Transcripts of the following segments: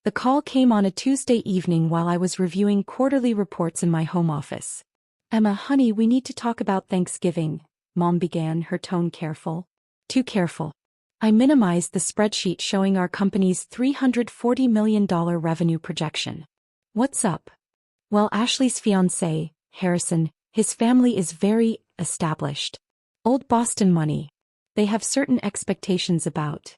The call came on a Tuesday evening while I was reviewing quarterly reports in my home office. Emma, honey, we need to talk about Thanksgiving, Mom began, her tone careful. Too careful. I minimized the spreadsheet showing our company's $340 million revenue projection. What's up? Well, Ashley's fiancé, Harrison, his family is very established. Old Boston money. They have certain expectations about.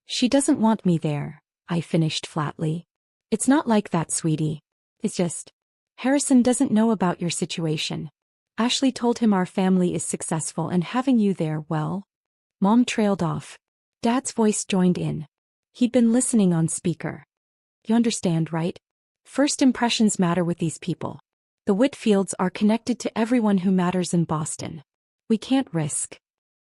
She doesn't want me there, I finished flatly. It's not like that, sweetie. It's just. Harrison doesn't know about your situation. Ashley told him our family is successful and having you there, well. Mom trailed off. Dad's voice joined in. He'd been listening on speaker. You understand, right? First impressions matter with these people. The Whitfields are connected to everyone who matters in Boston. We can't risk.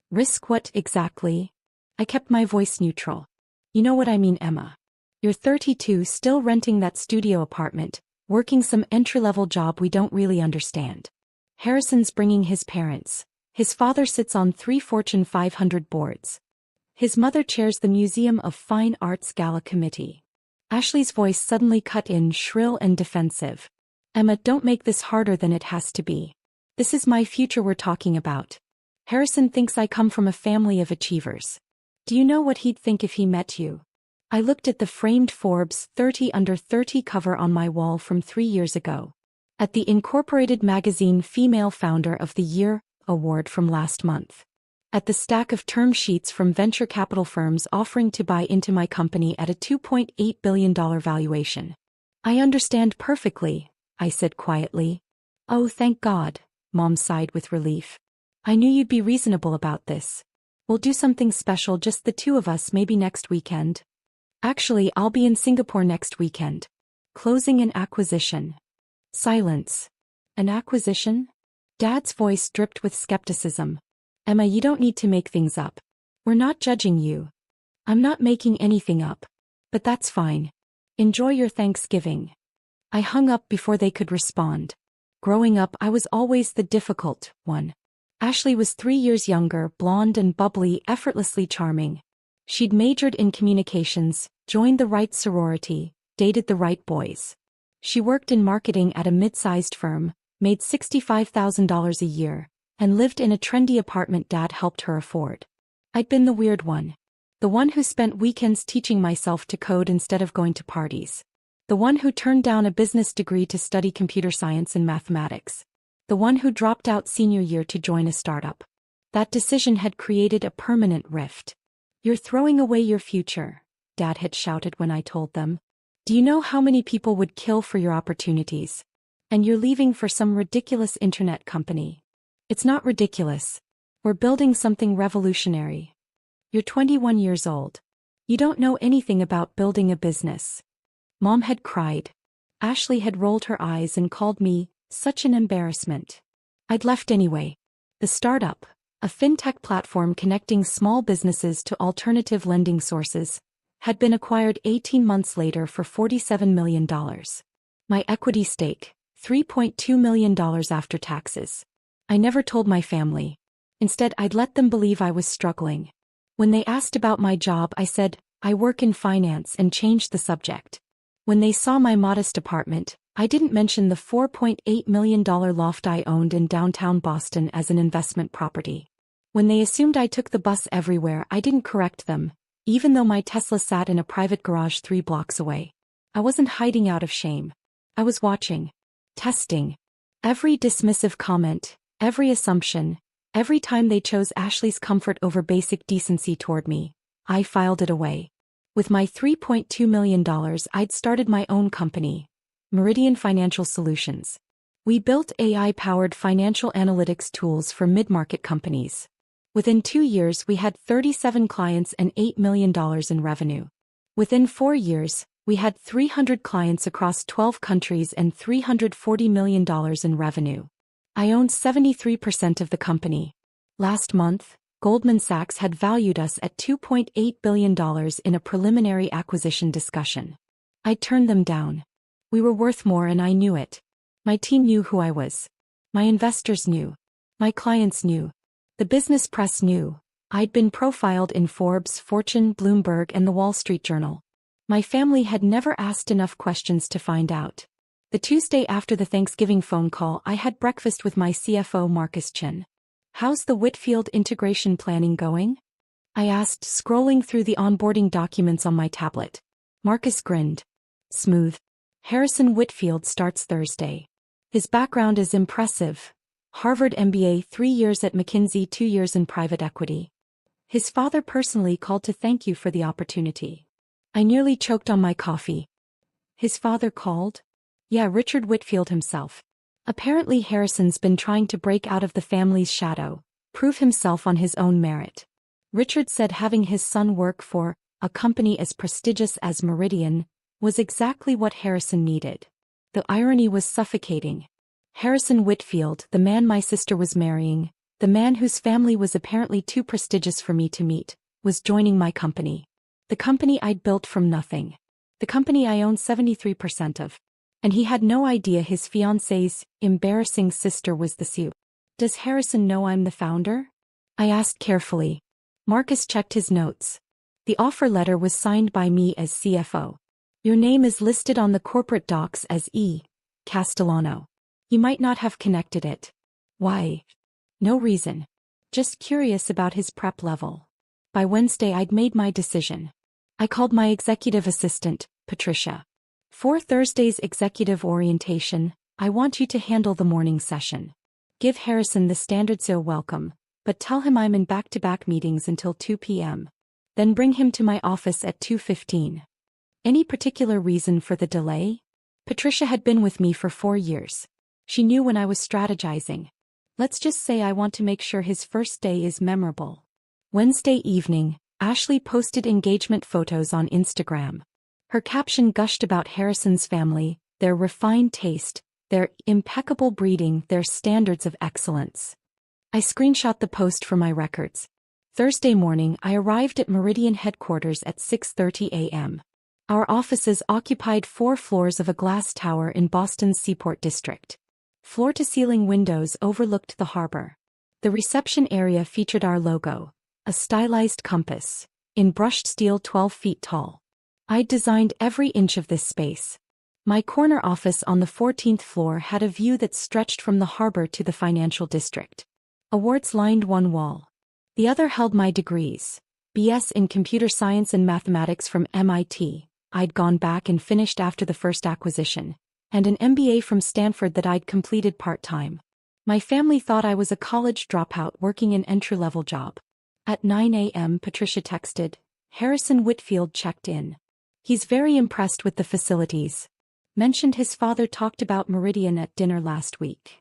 Risk what exactly? I kept my voice neutral. You know what I mean, Emma. You're 32, still renting that studio apartment, working some entry-level job we don't really understand. Harrison's bringing his parents. His father sits on 3 Fortune 500 boards. His mother chairs the Museum of Fine Arts Gala Committee. Ashley's voice suddenly cut in, shrill and defensive. Emma, don't make this harder than it has to be. This is my future we're talking about. Harrison thinks I come from a family of achievers. Do you know what he'd think if he met you? I looked at the framed Forbes 30 Under 30 cover on my wall from 3 years ago. At the Incorporated Magazine Female Founder of the Year award from last month. At the stack of term sheets from venture capital firms offering to buy into my company at a $2.8 billion valuation. I understand perfectly, I said quietly. Oh, thank God, Mom sighed with relief. I knew you'd be reasonable about this. We'll do something special, just the two of us, maybe next weekend. Actually, I'll be in Singapore next weekend. Closing an acquisition. Silence. An acquisition? Dad's voice dripped with skepticism. Emma, you don't need to make things up. We're not judging you. I'm not making anything up. But that's fine. Enjoy your Thanksgiving. I hung up before they could respond. Growing up, I was always the difficult one. Ashley was 3 years younger, blonde and bubbly, effortlessly charming. She'd majored in communications, joined the right sorority, dated the right boys. She worked in marketing at a mid-sized firm, made $65,000 a year, and lived in a trendy apartment Dad helped her afford. I'd been the weird one. The one who spent weekends teaching myself to code instead of going to parties. The one who turned down a business degree to study computer science and mathematics. The one who dropped out senior year to join a startup. That decision had created a permanent rift. You're throwing away your future, Dad had shouted when I told them. Do you know how many people would kill for your opportunities? And you're leaving for some ridiculous internet company. It's not ridiculous. We're building something revolutionary. You're 21 years old. You don't know anything about building a business. Mom had cried. Ashley had rolled her eyes and called me such an embarrassment. I'd left anyway. The startup, a fintech platform connecting small businesses to alternative lending sources, had been acquired 18 months later for $47 million. My equity stake, $3.2 million after taxes. I never told my family. Instead, I'd let them believe I was struggling. When they asked about my job, I said, I work in finance, and changed the subject. When they saw my modest apartment, I didn't mention the $4.8 million loft I owned in downtown Boston as an investment property. When they assumed I took the bus everywhere, I didn't correct them, even though my Tesla sat in a private garage 3 blocks away. I wasn't hiding out of shame. I was watching. Testing. Every dismissive comment, every assumption, every time they chose Ashley's comfort over basic decency toward me, I filed it away. With my $3.2 million, I'd started my own company, Meridian Financial Solutions. We built AI-powered financial analytics tools for mid-market companies. Within 2 years, we had 37 clients and $8 million in revenue. Within 4 years, we had 300 clients across 12 countries and $340 million in revenue. I owned 73% of the company. Last month, Goldman Sachs had valued us at $2.8 billion in a preliminary acquisition discussion. I turned them down. We were worth more and I knew it. My team knew who I was. My investors knew. My clients knew. The business press knew. I'd been profiled in Forbes, Fortune, Bloomberg, and the Wall Street Journal. My family had never asked enough questions to find out. The Tuesday after the Thanksgiving phone call, I had breakfast with my CFO Marcus Chin. "How's the Whitfield integration planning going?" I asked, scrolling through the onboarding documents on my tablet. Marcus grinned. "Smooth. Harrison Whitfield starts Thursday. His background is impressive. Harvard MBA, 3 years at McKinsey, 2 years in private equity. His father personally called to thank you for the opportunity." I nearly choked on my coffee. His father called? Yeah, Richard Whitfield himself. Apparently Harrison's been trying to break out of the family's shadow, prove himself on his own merit. Richard said having his son work for a company as prestigious as Meridian was exactly what Harrison needed. The irony was suffocating. Harrison Whitfield, the man my sister was marrying, the man whose family was apparently too prestigious for me to meet, was joining my company. The company I'd built from nothing. The company I own 73% of. And he had no idea his fiancé's embarrassing sister was the CEO. "Does Harrison know I'm the founder?" I asked carefully. Marcus checked his notes. "The offer letter was signed by me as CFO. Your name is listed on the corporate docs as E. Castellano. You might not have connected it." "Why?" "No reason. Just curious about his prep level." By Wednesday I'd made my decision. I called my executive assistant, Patricia. "For Thursday's executive orientation, I want you to handle the morning session. Give Harrison the standard CEO welcome, but tell him I'm in back-to-back meetings until 2 p.m. Then bring him to my office at 2:15. Any particular reason for the delay?" Patricia had been with me for 4 years. She knew when I was strategizing. Let's just say I want to make sure his first day is memorable. Wednesday evening, Ashley posted engagement photos on Instagram. Her caption gushed about Harrison's family, their refined taste, their impeccable breeding, their standards of excellence. I screenshot the post for my records. Thursday morning, I arrived at Meridian headquarters at 6:30 a.m. Our offices occupied 4 floors of a glass tower in Boston's Seaport District. Floor-to-ceiling windows overlooked the harbor. The reception area featured our logo, a stylized compass, in brushed steel 12 feet tall. I'd designed every inch of this space. My corner office on the 14th floor had a view that stretched from the harbor to the financial district. Awards lined one wall. The other held my degrees. BS in computer science and mathematics from MIT, I'd gone back and finished after the first acquisition, and an MBA from Stanford that I'd completed part-time. My family thought I was a college dropout working an entry-level job. At 9 a.m. Patricia texted, "Harrison Whitfield checked in. He's very impressed with the facilities. Mentioned his father talked about Meridian at dinner last week."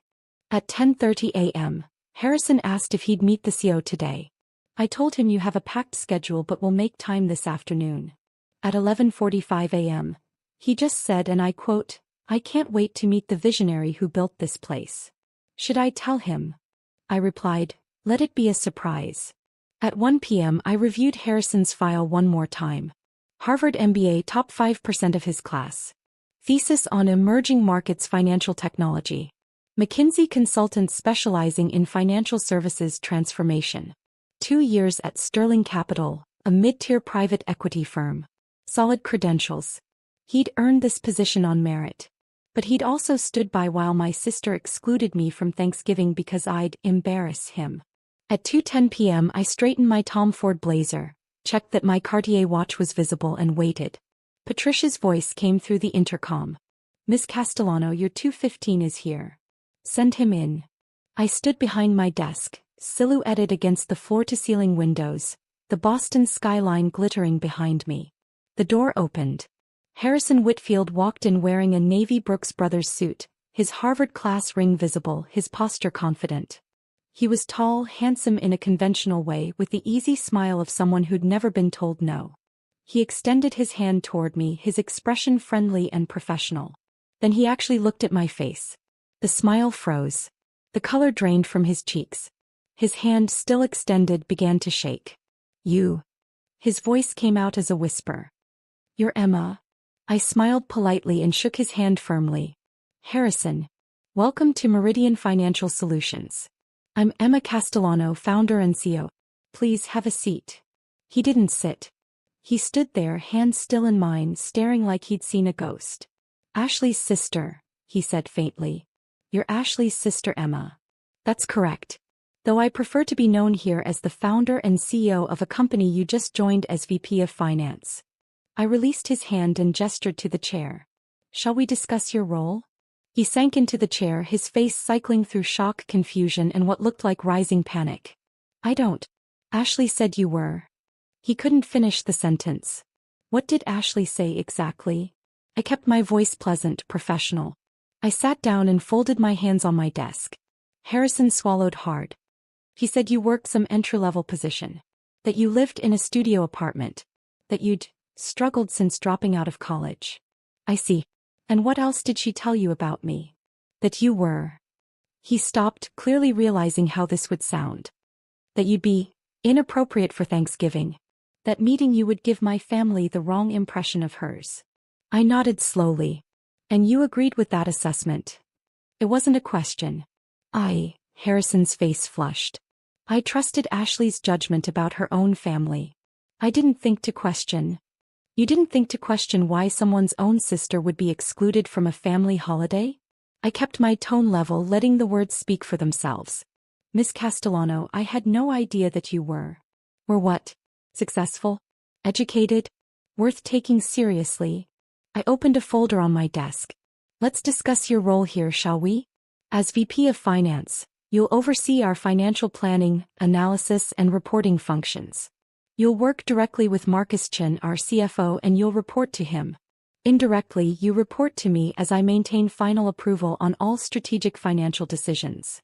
At 10:30 a.m., Harrison asked if he'd meet the CEO today. I told him you have a packed schedule but will make time this afternoon. At 11:45 a.m., he just said, and I quote, "I can't wait to meet the visionary who built this place." Should I tell him? I replied, "Let it be a surprise." At 1 p.m. I reviewed Harrison's file one more time. Harvard MBA, top 5% of his class. Thesis on emerging markets financial technology. McKinsey consultant specializing in financial services transformation. 2 years at Sterling Capital, a mid-tier private equity firm. Solid credentials. He'd earned this position on merit. But he'd also stood by while my sister excluded me from Thanksgiving because I'd embarrass him. At 2:10 p.m. I straightened my Tom Ford blazer, checked that my Cartier watch was visible and waited. Patricia's voice came through the intercom. "Miss Castellano, your 2:15 is here. Send him in." I stood behind my desk, silhouetted against the floor-to-ceiling windows, the Boston skyline glittering behind me. The door opened. Harrison Whitfield walked in wearing a navy Brooks Brothers suit, his Harvard class ring visible, his posture confident. He was tall, handsome in a conventional way, with the easy smile of someone who'd never been told no. He extended his hand toward me, his expression friendly and professional. Then he actually looked at my face. The smile froze. The color drained from his cheeks. His hand, still extended, began to shake. "You." His voice came out as a whisper. "You're Emma." I smiled politely and shook his hand firmly. "Harrison. Welcome to Meridian Financial Solutions. I'm Emma Castellano, founder and CEO. Please have a seat." He didn't sit. He stood there, hands still in mine, staring like he'd seen a ghost. Ashley's sister, he said faintly. You're Ashley's sister, Emma. That's correct. Though I prefer to be known here as the founder and CEO of a company you just joined as VP of Finance. I released his hand and gestured to the chair. Shall we discuss your role? He sank into the chair, his face cycling through shock, confusion, and what looked like rising panic. I don't. Ashley said you were. He couldn't finish the sentence. What did Ashley say exactly? I kept my voice pleasant, professional. I sat down and folded my hands on my desk. Harrison swallowed hard. He said you worked some entry-level position. That you lived in a studio apartment. That you'd struggled since dropping out of college. I see. And what else did she tell you about me? That you were. He stopped, clearly realizing how this would sound. That you'd be inappropriate for Thanksgiving. That meeting you would give my family the wrong impression of hers. I nodded slowly. And you agreed with that assessment? It wasn't a question. Harrison's face flushed. I trusted Ashley's judgment about her own family. I didn't think to question. You didn't think to question why someone's own sister would be excluded from a family holiday? I kept my tone level, letting the words speak for themselves. Miss Castellano, I had no idea that you were. Were what? Successful? Educated? Worth taking seriously? I opened a folder on my desk. Let's discuss your role here, shall we? As VP of Finance, you'll oversee our financial planning, analysis, and reporting functions. You'll work directly with Marcus Chin, our CFO, and you'll report to him. Indirectly, you report to me as I maintain final approval on all strategic financial decisions.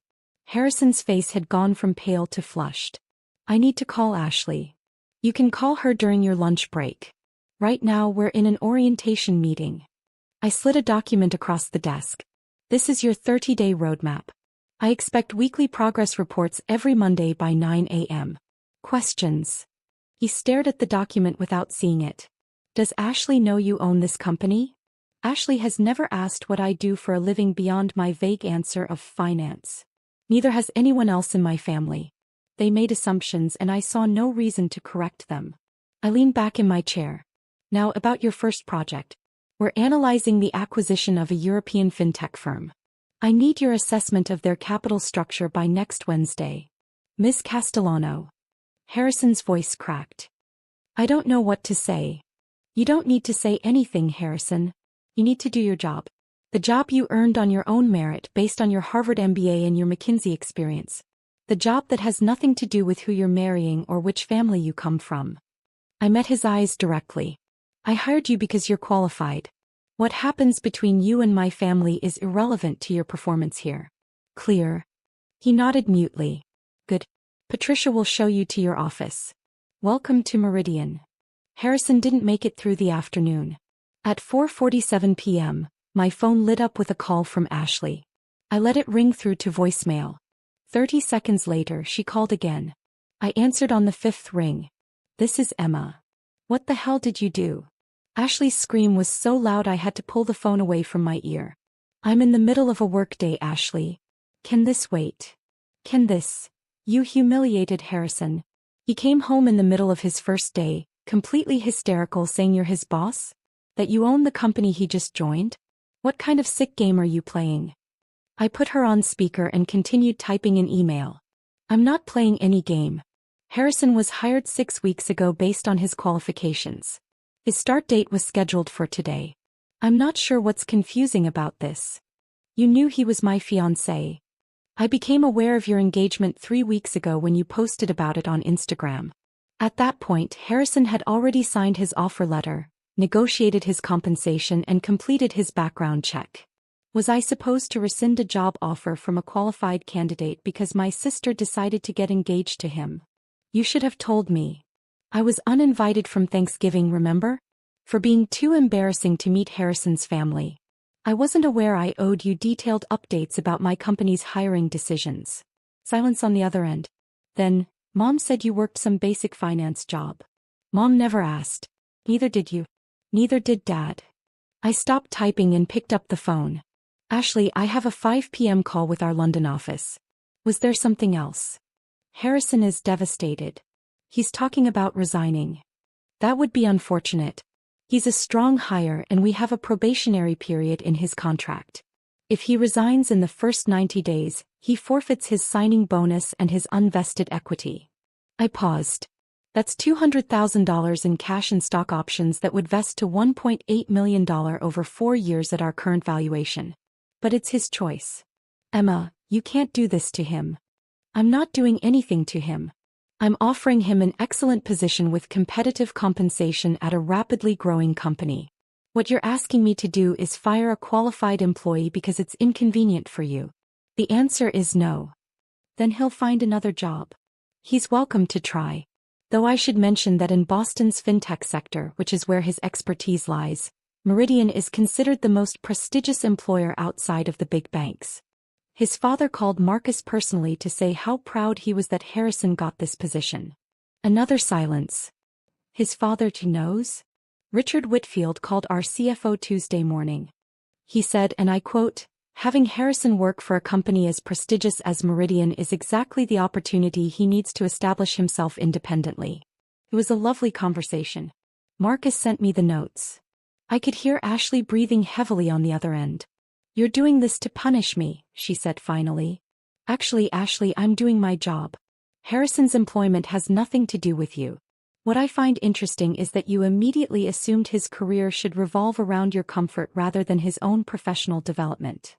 Harrison's face had gone from pale to flushed. I need to call Ashley. You can call her during your lunch break. Right now we're in an orientation meeting. I slid a document across the desk. This is your 30-day roadmap. I expect weekly progress reports every Monday by 9 a.m. Questions? He stared at the document without seeing it. Does Ashley know you own this company? Ashley has never asked what I do for a living beyond my vague answer of finance. Neither has anyone else in my family. They made assumptions and I saw no reason to correct them. I leaned back in my chair. Now about your first project. We're analyzing the acquisition of a European fintech firm. I need your assessment of their capital structure by next Wednesday. Ms. Castellano. Harrison's voice cracked. I don't know what to say. You don't need to say anything, Harrison. You need to do your job. The job you earned on your own merit based on your Harvard MBA and your McKinsey experience. The job that has nothing to do with who you're marrying or which family you come from. I met his eyes directly. I hired you because you're qualified. What happens between you and my family is irrelevant to your performance here. Clear? He nodded mutely. Good. Patricia will show you to your office. Welcome to Meridian. Harrison didn't make it through the afternoon. At 4:47 p.m., my phone lit up with a call from Ashley. I let it ring through to voicemail. 30 seconds later, she called again. I answered on the fifth ring. This is Emma. What the hell did you do? Ashley's scream was so loud I had to pull the phone away from my ear. I'm in the middle of a workday, Ashley. Can this wait? Can this? You humiliated Harrison. He came home in the middle of his first day, completely hysterical, saying you're his boss? That you own the company he just joined? What kind of sick game are you playing? I put her on speaker and continued typing an email. I'm not playing any game. Harrison was hired 6 weeks ago based on his qualifications. His start date was scheduled for today. I'm not sure what's confusing about this. You knew he was my fiancé. I became aware of your engagement 3 weeks ago when you posted about it on Instagram. At that point, Harrison had already signed his offer letter, negotiated his compensation, and completed his background check. Was I supposed to rescind a job offer from a qualified candidate because my sister decided to get engaged to him? You should have told me. I was uninvited from Thanksgiving, remember? For being too embarrassing to meet Harrison's family. I wasn't aware I owed you detailed updates about my company's hiring decisions. Silence on the other end. Then, Mom said you worked some basic finance job. Mom never asked. Neither did you. Neither did Dad. I stopped typing and picked up the phone. Ashley, I have a 5 p.m. call with our London office. Was there something else? Harrison is devastated. He's talking about resigning. That would be unfortunate. He's a strong hire and we have a probationary period in his contract. If he resigns in the first 90 days, he forfeits his signing bonus and his unvested equity. I paused. That's $200,000 in cash and stock options that would vest to $1.8 million over 4 years at our current valuation. But it's his choice. Emma, you can't do this to him. I'm not doing anything to him. I'm offering him an excellent position with competitive compensation at a rapidly growing company. What you're asking me to do is fire a qualified employee because it's inconvenient for you. The answer is no. Then he'll find another job. He's welcome to try. Though I should mention that in Boston's fintech sector, which is where his expertise lies, Meridian is considered the most prestigious employer outside of the big banks. His father called Marcus personally to say how proud he was that Harrison got this position. Another silence. His father too knows? Richard Whitfield called our CFO Tuesday morning. He said, and I quote, "Having Harrison work for a company as prestigious as Meridian is exactly the opportunity he needs to establish himself independently." It was a lovely conversation. Marcus sent me the notes. I could hear Ashley breathing heavily on the other end. "You're doing this to punish me," she said finally. "Actually, Ashley, I'm doing my job. Harrison's employment has nothing to do with you. What I find interesting is that you immediately assumed his career should revolve around your comfort rather than his own professional development.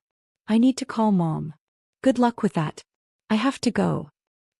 I need to call Mom. Good luck with that. I have to go."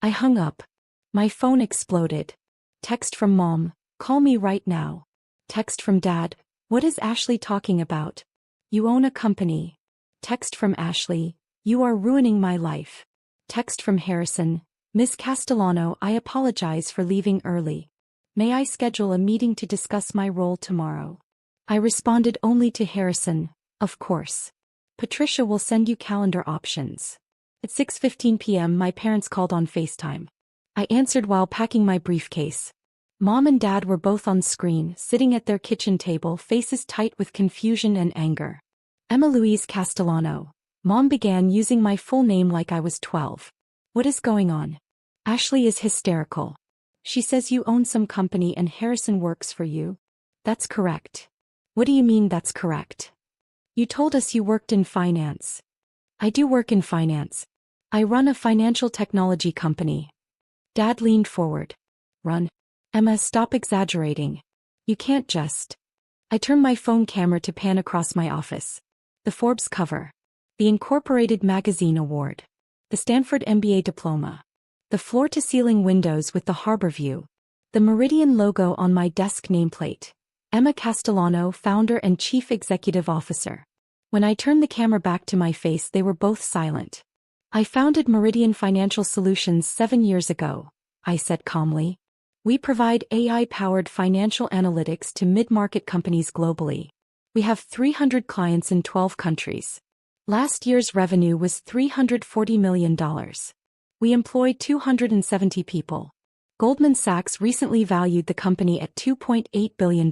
I hung up. My phone exploded. Text from Mom, "Call me right now." Text from Dad, "What is Ashley talking about? You own a company." Text from Ashley, "You are ruining my life." Text from Harrison, "Miss Castellano, I apologize for leaving early. May I schedule a meeting to discuss my role tomorrow?" I responded only to Harrison, "Of course. Patricia will send you calendar options." At 6:15 p.m. my parents called on FaceTime. I answered while packing my briefcase. Mom and Dad were both on screen, sitting at their kitchen table, faces tight with confusion and anger. "Emma Louise Castellano." Mom began, using my full name like I was 12. "What is going on?" "Ashley is hysterical. She says you own some company and Harrison works for you." "That's correct." "What do you mean that's correct? You told us you worked in finance." "I do work in finance. I run a financial technology company." Dad leaned forward. "Run? Emma, stop exaggerating. You can't just." I turned my phone camera to pan across my office. The Forbes cover. The Incorporated Magazine Award. The Stanford MBA diploma. The floor-to-ceiling windows with the harbor view. The Meridian logo on my desk nameplate. Emma Castellano, founder and chief executive officer. When I turned the camera back to my face, they were both silent. "I founded Meridian Financial Solutions 7 years ago," I said calmly. "We provide AI-powered financial analytics to mid-market companies globally. We have 300 clients in 12 countries. Last year's revenue was $340 million. We employ 270 people. Goldman Sachs recently valued the company at $2.8 billion.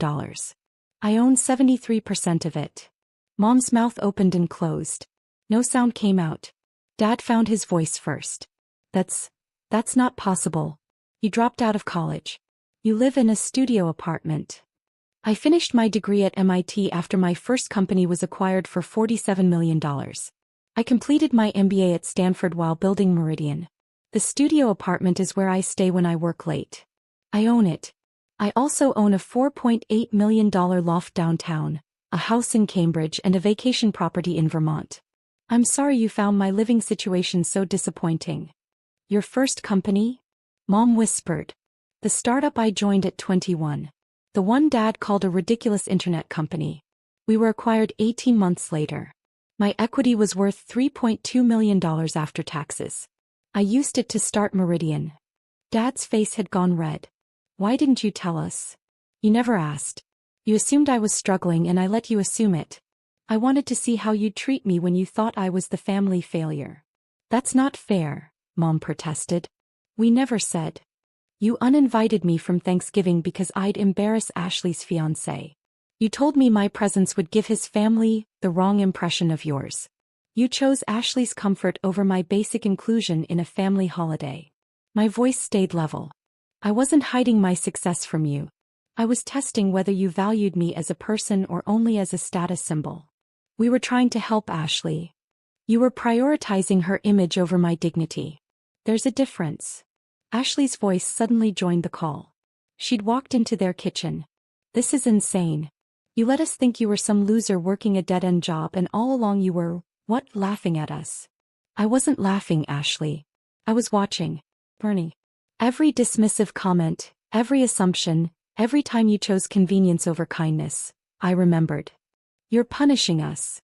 I own 73% of it." Mom's mouth opened and closed. No sound came out. Dad found his voice first. That's not possible. You dropped out of college. You live in a studio apartment." "I finished my degree at MIT after my first company was acquired for $47 million. I completed my MBA at Stanford while building Meridian. The studio apartment is where I stay when I work late. I own it. I also own a $4.8 million loft downtown, a house in Cambridge, and a vacation property in Vermont. I'm sorry you found my living situation so disappointing." "Your first company?" Mom whispered. "The startup I joined at 21. The one Dad called a ridiculous internet company. We were acquired 18 months later. My equity was worth $3.2 million after taxes. I used it to start Meridian." Dad's face had gone red. "Why didn't you tell us?" "You never asked. You assumed I was struggling and I let you assume it. I wanted to see how you'd treat me when you thought I was the family failure." "That's not fair," Mom protested. "We never said. You uninvited me from Thanksgiving because I'd embarrass Ashley's fiancé. You told me my presence would give his family the wrong impression of yours. You chose Ashley's comfort over my basic inclusion in a family holiday." My voice stayed level. "I wasn't hiding my success from you. I was testing whether you valued me as a person or only as a status symbol. We were trying to help Ashley. You were prioritizing her image over my dignity. There's a difference. Ashley's voice suddenly joined the call. She'd walked into their kitchen. This is insane. You let us think you were some loser working a dead-end job, and all along you were, what, laughing at us? I wasn't laughing, Ashley. I was watching. Bernie. Every dismissive comment, every assumption, every time you chose convenience over kindness, I remembered. You're punishing us.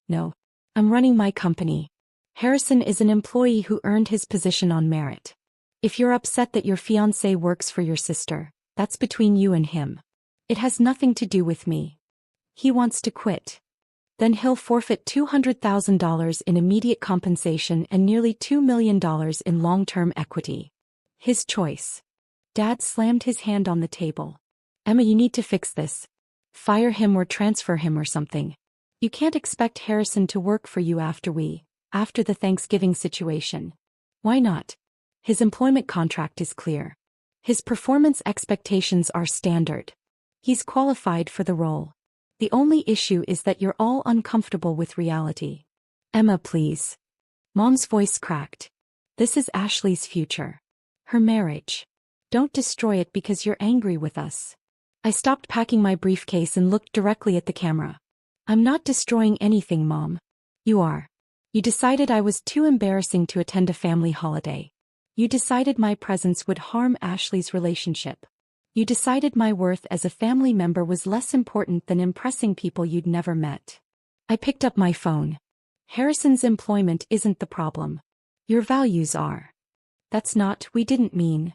No. I'm running my company. Harrison is an employee who earned his position on merit. If you're upset that your fiancé works for your sister, that's between you and him. It has nothing to do with me. He wants to quit. Then he'll forfeit $200,000 in immediate compensation and nearly $2 million in long-term equity. His choice. Dad slammed his hand on the table. Emma, you need to fix this. Fire him or transfer him or something. You can't expect Harrison to work for you after the Thanksgiving situation. Why not? His employment contract is clear. His performance expectations are standard. He's qualified for the role. The only issue is that you're all uncomfortable with reality. Emma, please. Mom's voice cracked. This is Ashley's future. Her marriage. Don't destroy it because you're angry with us. I stopped packing my briefcase and looked directly at the camera. I'm not destroying anything, Mom. You are. You decided I was too embarrassing to attend a family holiday. You decided my presence would harm Ashley's relationship. You decided my worth as a family member was less important than impressing people you'd never met. I picked up my phone. Harrison's employment isn't the problem. Your values are. That's not, we didn't mean.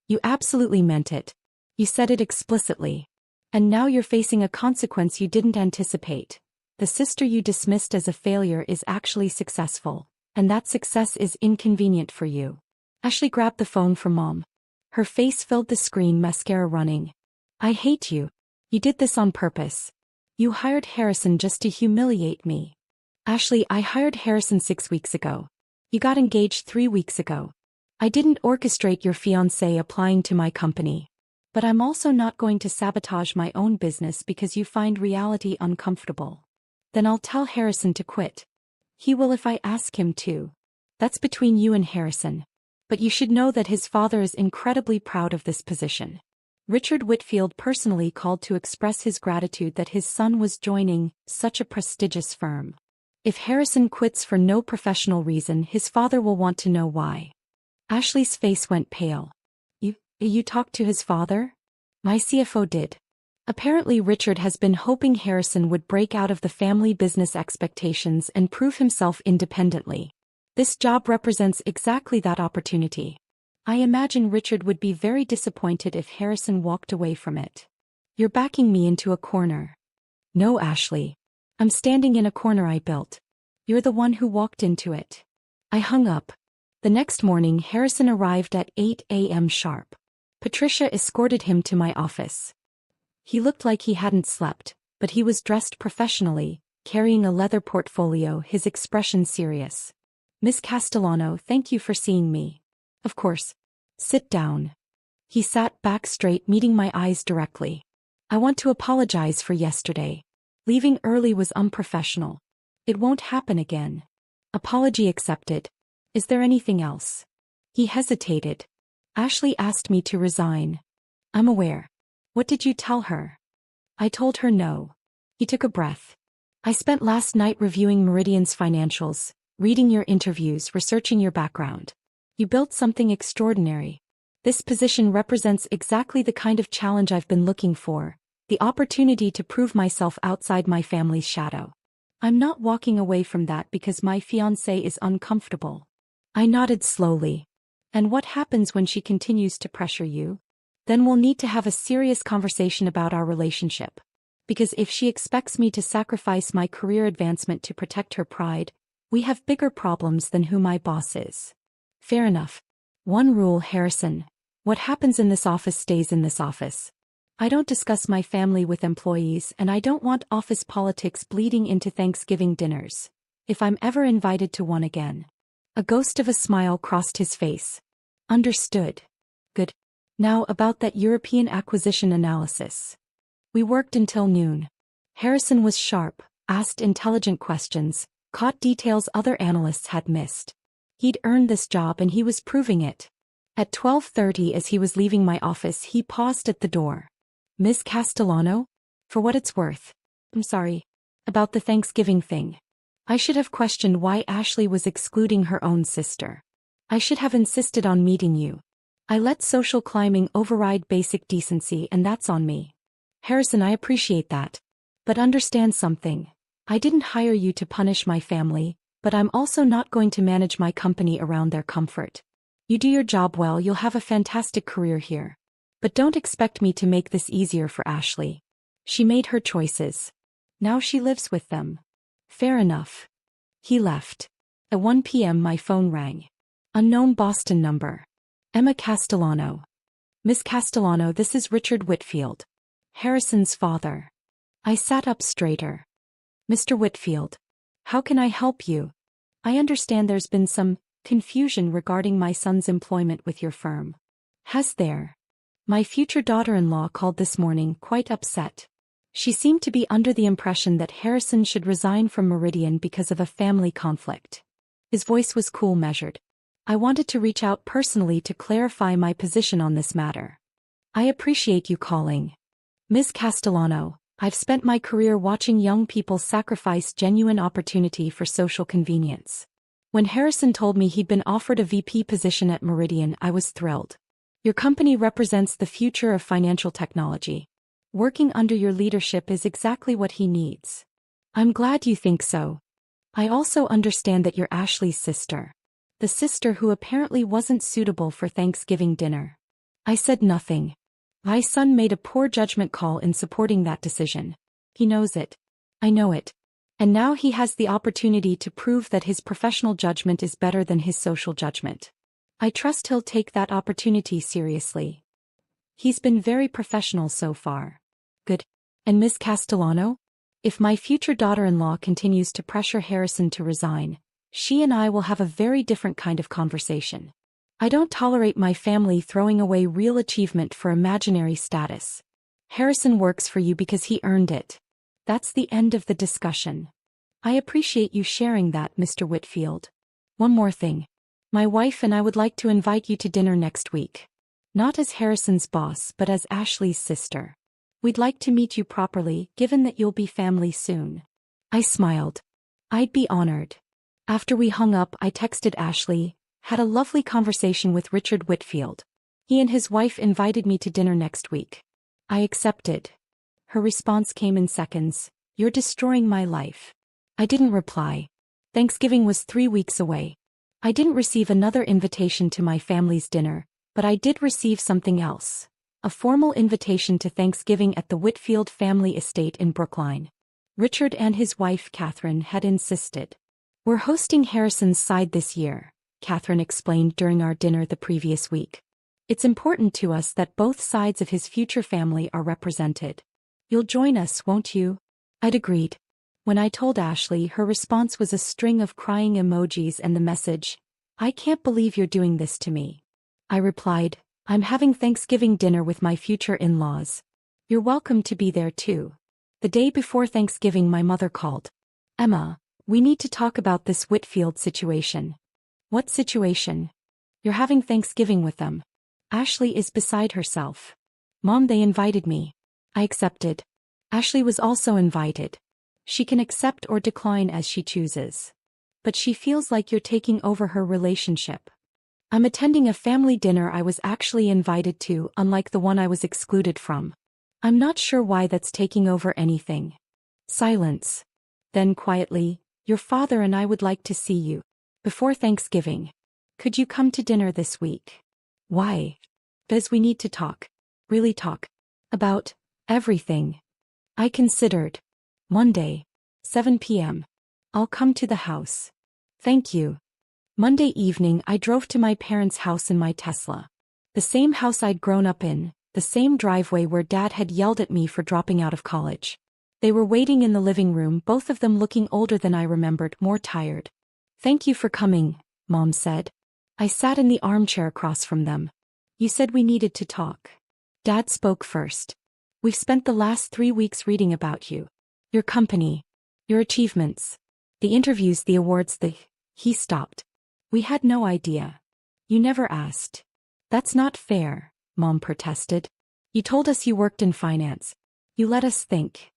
You absolutely meant it. You said it explicitly. And now you're facing a consequence you didn't anticipate. The sister you dismissed as a failure is actually successful, and that success is inconvenient for you. Ashley grabbed the phone from Mom. Her face filled the screen, mascara running. I hate you. You did this on purpose. You hired Harrison just to humiliate me. Ashley, I hired Harrison 6 weeks ago. You got engaged 3 weeks ago. I didn't orchestrate your fiancé applying to my company. But I'm also not going to sabotage my own business because you find reality uncomfortable. Then I'll tell Harrison to quit. He will if I ask him to. That's between you and Harrison. But you should know that his father is incredibly proud of this position. Richard Whitfield personally called to express his gratitude that his son was joining such a prestigious firm. If Harrison quits for no professional reason, his father will want to know why. Ashley's face went pale. You talked to his father? My CFO did. Apparently Richard has been hoping Harrison would break out of the family business expectations and prove himself independently. This job represents exactly that opportunity. I imagine Richard would be very disappointed if Harrison walked away from it. You're backing me into a corner. No, Ashley. I'm standing in a corner I built. You're the one who walked into it. I hung up. The next morning Harrison arrived at 8 a.m. sharp. Patricia escorted him to my office. He looked like he hadn't slept, but he was dressed professionally, carrying a leather portfolio, his expression serious. Miss Castellano, thank you for seeing me. Of course. Sit down. He sat back straight, meeting my eyes directly. I want to apologize for yesterday. Leaving early was unprofessional. It won't happen again. Apology accepted. Is there anything else? He hesitated. Ashley asked me to resign. I'm aware. What did you tell her? I told her no. He took a breath. I spent last night reviewing Meridian's financials, reading your interviews, researching your background. You built something extraordinary. This position represents exactly the kind of challenge I've been looking for, the opportunity to prove myself outside my family's shadow. I'm not walking away from that because my fiancé is uncomfortable. I nodded slowly. And what happens when she continues to pressure you? Then we'll need to have a serious conversation about our relationship. Because if she expects me to sacrifice my career advancement to protect her pride, we have bigger problems than who my boss is. Fair enough. One rule, Harrison. What happens in this office stays in this office. I don't discuss my family with employees, and I don't want office politics bleeding into Thanksgiving dinners. If I'm ever invited to one again. A ghost of a smile crossed his face. Understood. Good. Now about that European acquisition analysis. We worked until noon. Harrison was sharp, asked intelligent questions, caught details other analysts had missed. He'd earned this job and he was proving it. At 12:30 as he was leaving my office he paused at the door. "Miss Castellano? For what it's worth. I'm sorry. About the Thanksgiving thing. I should have questioned why Ashley was excluding her own sister. I should have insisted on meeting you. I let social climbing override basic decency and that's on me. Harrison, I appreciate that. But understand something. I didn't hire you to punish my family, but I'm also not going to manage my company around their comfort. You do your job well, you'll have a fantastic career here. But don't expect me to make this easier for Ashley. She made her choices. Now she lives with them. Fair enough." He left. At 1 p.m. my phone rang. Unknown Boston number. Emma Castellano. "Miss Castellano, this is Richard Whitfield. Harrison's father." I sat up straighter. "Mr. Whitfield. How can I help you? I understand there's been some confusion regarding my son's employment with your firm." "Has there?" My future daughter-in-law called this morning, quite upset. She seemed to be under the impression that Harrison should resign from Meridian because of a family conflict. His voice was cool, measured. "I wanted to reach out personally to clarify my position on this matter." "I appreciate you calling. Ms. Castellano, I've spent my career watching young people sacrifice genuine opportunity for social convenience. When Harrison told me he'd been offered a VP position at Meridian, I was thrilled. Your company represents the future of financial technology. Working under your leadership is exactly what he needs." "I'm glad you think so. I also understand that you're Ashley's sister. The sister who apparently wasn't suitable for Thanksgiving dinner." I said nothing. My son made a poor judgment call in supporting that decision. He knows it. I know it. And now he has the opportunity to prove that his professional judgment is better than his social judgment. I trust he'll take that opportunity seriously. He's been very professional so far. Good. And Miss Castellano? If my future daughter-in-law continues to pressure Harrison to resign, she and I will have a very different kind of conversation. I don't tolerate my family throwing away real achievement for imaginary status. Harrison works for you because he earned it. That's the end of the discussion. I appreciate you sharing that, Mr. Whitfield. One more thing. My wife and I would like to invite you to dinner next week. Not as Harrison's boss but as Ashley's sister. We'd like to meet you properly, given that you'll be family soon." I smiled. I'd be honored. After we hung up, I texted Ashley, "Had a lovely conversation with Richard Whitfield. He and his wife invited me to dinner next week." I accepted. Her response came in seconds. "You're destroying my life." I didn't reply. Thanksgiving was 3 weeks away. I didn't receive another invitation to my family's dinner, but I did receive something else. A formal invitation to Thanksgiving at the Whitfield family estate in Brookline. Richard and his wife Catherine had insisted. "We're hosting Harrison's side this year," Catherine explained during our dinner the previous week. "It's important to us that both sides of his future family are represented. You'll join us, won't you?" I'd agreed. When I told Ashley, her response was a string of crying emojis and the message, "I can't believe you're doing this to me." I replied, "I'm having Thanksgiving dinner with my future in-laws. You're welcome to be there too." The day before Thanksgiving my mother called. "Emma, we need to talk about this Whitfield situation." "What situation?" "You're having Thanksgiving with them. Ashley is beside herself." "Mom, they invited me." I accepted. Ashley was also invited. She can accept or decline as she chooses. But she feels like you're taking over her relationship. I'm attending a family dinner I was actually invited to, unlike the one I was excluded from. I'm not sure why that's taking over anything. Silence. Then quietly, "Your father and I would like to see you. Before Thanksgiving. Could you come to dinner this week?" "Why?" "Because we need to talk. Really talk. About everything." I considered. "Monday. 7 p.m. I'll come to the house." "Thank you." Monday evening I drove to my parents' house in my Tesla. The same house I'd grown up in, the same driveway where Dad had yelled at me for dropping out of college. They were waiting in the living room, both of them looking older than I remembered, more tired. "Thank you for coming," Mom said. I sat in the armchair across from them. You said we needed to talk. Dad spoke first. We've spent the last 3 weeks reading about you. Your company. Your achievements. The interviews, the awards, He stopped. We had no idea. You never asked. That's not fair, Mom protested. You told us you worked in finance. You let us think.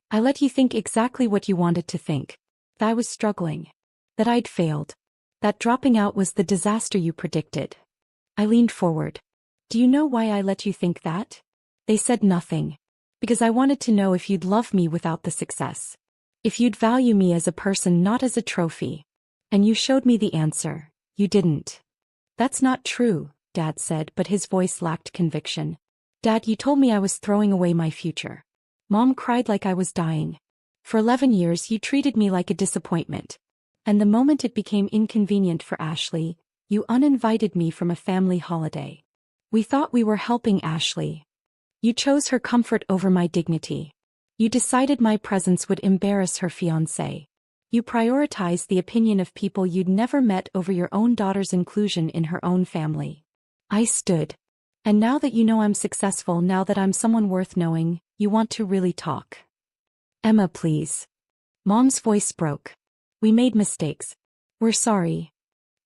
I let you think exactly what you wanted to think. That I was struggling. That I'd failed. That dropping out was the disaster you predicted. I leaned forward. Do you know why I let you think that? They said nothing. Because I wanted to know if you'd love me without the success. If you'd value me as a person, not as a trophy. And you showed me the answer. You didn't. That's not true, Dad said, but his voice lacked conviction. Dad, you told me I was throwing away my future. Mom cried like I was dying. For 11 years you treated me like a disappointment. And the moment it became inconvenient for Ashley, you uninvited me from a family holiday. We thought we were helping Ashley. You chose her comfort over my dignity. You decided my presence would embarrass her fiancé. You prioritized the opinion of people you'd never met over your own daughter's inclusion in her own family. I stood. And now that you know I'm successful, now that I'm someone worth knowing, you want to really talk. Emma, please. Mom's voice broke. We made mistakes. We're sorry.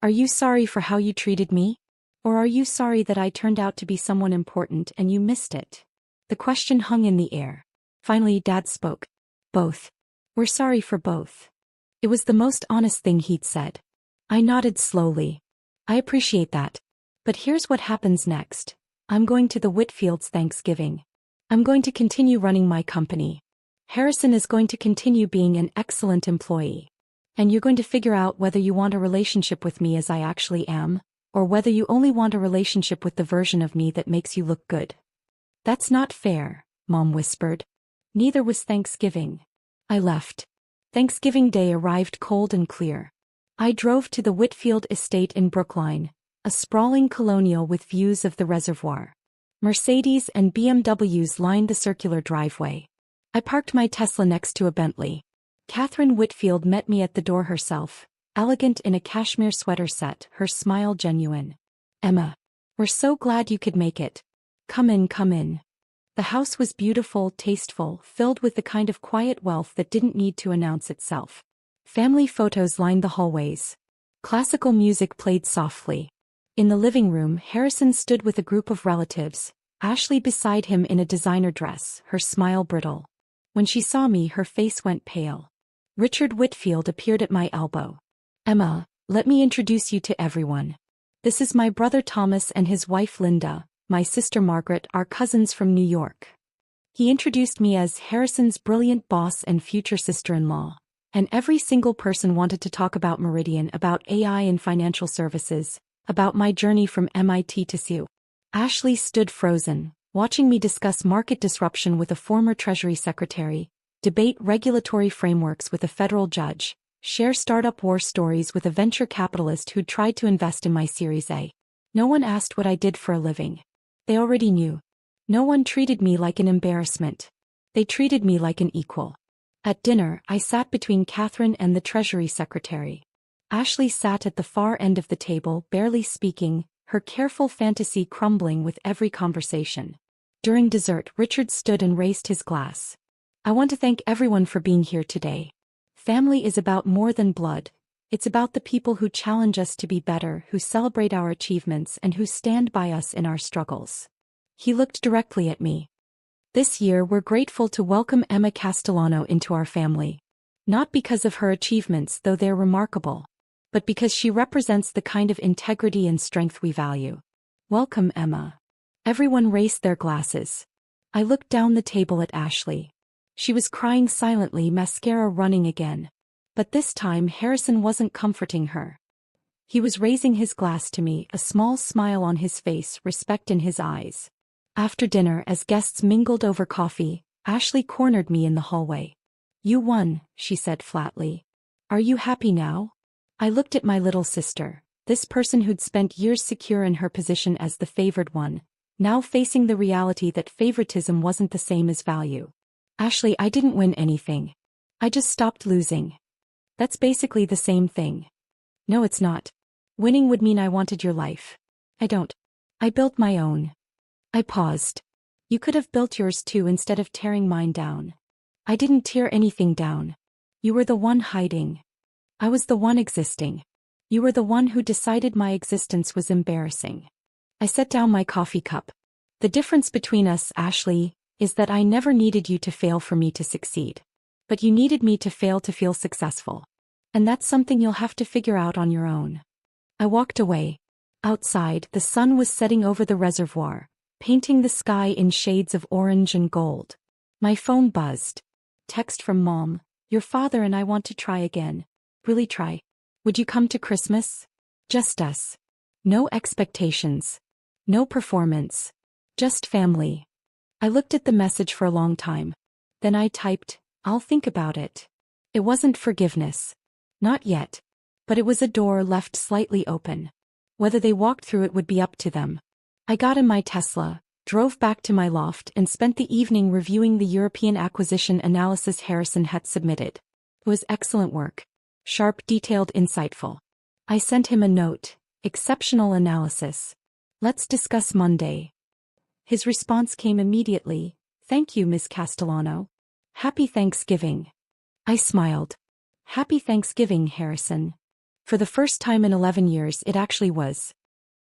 Are you sorry for how you treated me? Or are you sorry that I turned out to be someone important and you missed it? The question hung in the air. Finally, Dad spoke. Both. We're sorry for both. It was the most honest thing he'd said. I nodded slowly. I appreciate that. But here's what happens next. I'm going to the Whitfields' Thanksgiving. I'm going to continue running my company. Harrison is going to continue being an excellent employee. And you're going to figure out whether you want a relationship with me as I actually am, or whether you only want a relationship with the version of me that makes you look good. That's not fair, Mom whispered. Neither was Thanksgiving. I left. Thanksgiving Day arrived cold and clear. I drove to the Whitfield estate in Brookline, a sprawling colonial with views of the reservoir. Mercedes and BMWs lined the circular driveway. I parked my Tesla next to a Bentley. Catherine Whitfield met me at the door herself, elegant in a cashmere sweater set, her smile genuine. Emma, we're so glad you could make it. Come in, come in. The house was beautiful, tasteful, filled with the kind of quiet wealth that didn't need to announce itself. Family photos lined the hallways. Classical music played softly. In the living room, Harrison stood with a group of relatives, Ashley beside him in a designer dress, her smile brittle. When she saw me, her face went pale. Richard Whitfield appeared at my elbow. Emma, let me introduce you to everyone. This is my brother Thomas and his wife Linda, my sister Margaret, our cousins from New York. He introduced me as Harrison's brilliant boss and future sister-in-law. And every single person wanted to talk about Meridian, about AI and financial services, about my journey from MIT to CU. Ashley stood frozen, watching me discuss market disruption with a former Treasury Secretary, debate regulatory frameworks with a federal judge, share startup war stories with a venture capitalist who'd tried to invest in my Series A. No one asked what I did for a living. They already knew. No one treated me like an embarrassment. They treated me like an equal. At dinner, I sat between Catherine and the Treasury Secretary. Ashley sat at the far end of the table, barely speaking, her careful fantasy crumbling with every conversation. During dessert, Richard stood and raised his glass. I want to thank everyone for being here today. Family is about more than blood. It's about the people who challenge us to be better, who celebrate our achievements, and who stand by us in our struggles. He looked directly at me. This year we're grateful to welcome Emma Castellano into our family. Not because of her achievements, though they're remarkable, but because she represents the kind of integrity and strength we value. Welcome, Emma. Everyone raised their glasses. I looked down the table at Ashley. She was crying silently, mascara running again. But this time Harrison wasn't comforting her. He was raising his glass to me, a small smile on his face, respect in his eyes. After dinner, as guests mingled over coffee, Ashley cornered me in the hallway. You won, she said flatly. Are you happy now? I looked at my little sister, this person who'd spent years secure in her position as the favored one, now facing the reality that favoritism wasn't the same as value. Ashley, I didn't win anything. I just stopped losing. That's basically the same thing. No, it's not. Winning would mean I wanted your life. I don't. I built my own. I paused. You could have built yours too instead of tearing mine down. I didn't tear anything down. You were the one hiding. I was the one existing. You were the one who decided my existence was embarrassing. I set down my coffee cup. The difference between us, Ashley, is that I never needed you to fail for me to succeed. But you needed me to fail to feel successful. And that's something you'll have to figure out on your own. I walked away. Outside, the sun was setting over the reservoir, painting the sky in shades of orange and gold. My phone buzzed. Text from Mom. Your father and I want to try again. Really try. Would you come to Christmas? Just us. No expectations. No performance. Just family. I looked at the message for a long time. Then I typed, I'll think about it. It wasn't forgiveness. Not yet. But it was a door left slightly open. Whether they walked through it would be up to them. I got in my Tesla, drove back to my loft and spent the evening reviewing the European acquisition analysis Harrison had submitted. It was excellent work. Sharp, detailed, insightful. I sent him a note. Exceptional analysis. Let's discuss Monday. His response came immediately. Thank you, Ms. Castellano. Happy Thanksgiving. I smiled. Happy Thanksgiving, Harrison. For the first time in 11 years it actually was.